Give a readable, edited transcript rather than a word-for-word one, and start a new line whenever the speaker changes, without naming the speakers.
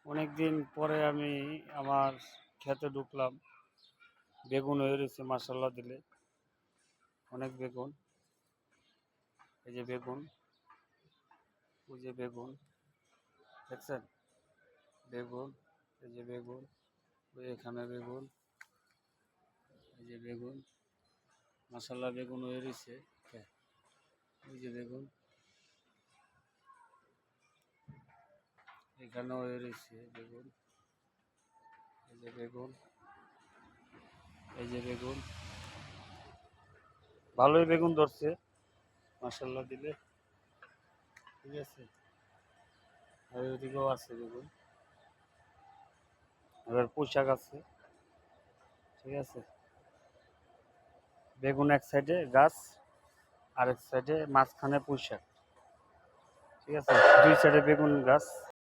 অনেক দিন পরে আমি আমার ক্ষেতে ঢুকলাম। বেগুন হয়ে রয়েছে মাশাল্লাহ দিলে, অনেক বেগুন। এই যে বেগুন, ওই যে বেগুন, দেখছেন বেগুন, এই যে বেগুন, ওই এখানে বেগুন, এই যে বেগুন, মাশাল্লাহ বেগুন হয়ে রয়েছে। ওই যে বেগুন, এখানেও হয়ে রয়েছে বেগুন, এই যে বেগুন, এই যে বেগুন, ভালোই বেগুন ধরছে মাশাল্লাহ দিলে, ঠিক আছে। আর ওইদিকেও আছে বেগুন, এবার পোশাক আছে, ঠিক আছে। বেগুন এক সাইডে গাছ, আরেক সাইডে মাঝখানে পুঁইশাক, ঠিক আছে। দুই সাইডে বেগুন গাছ।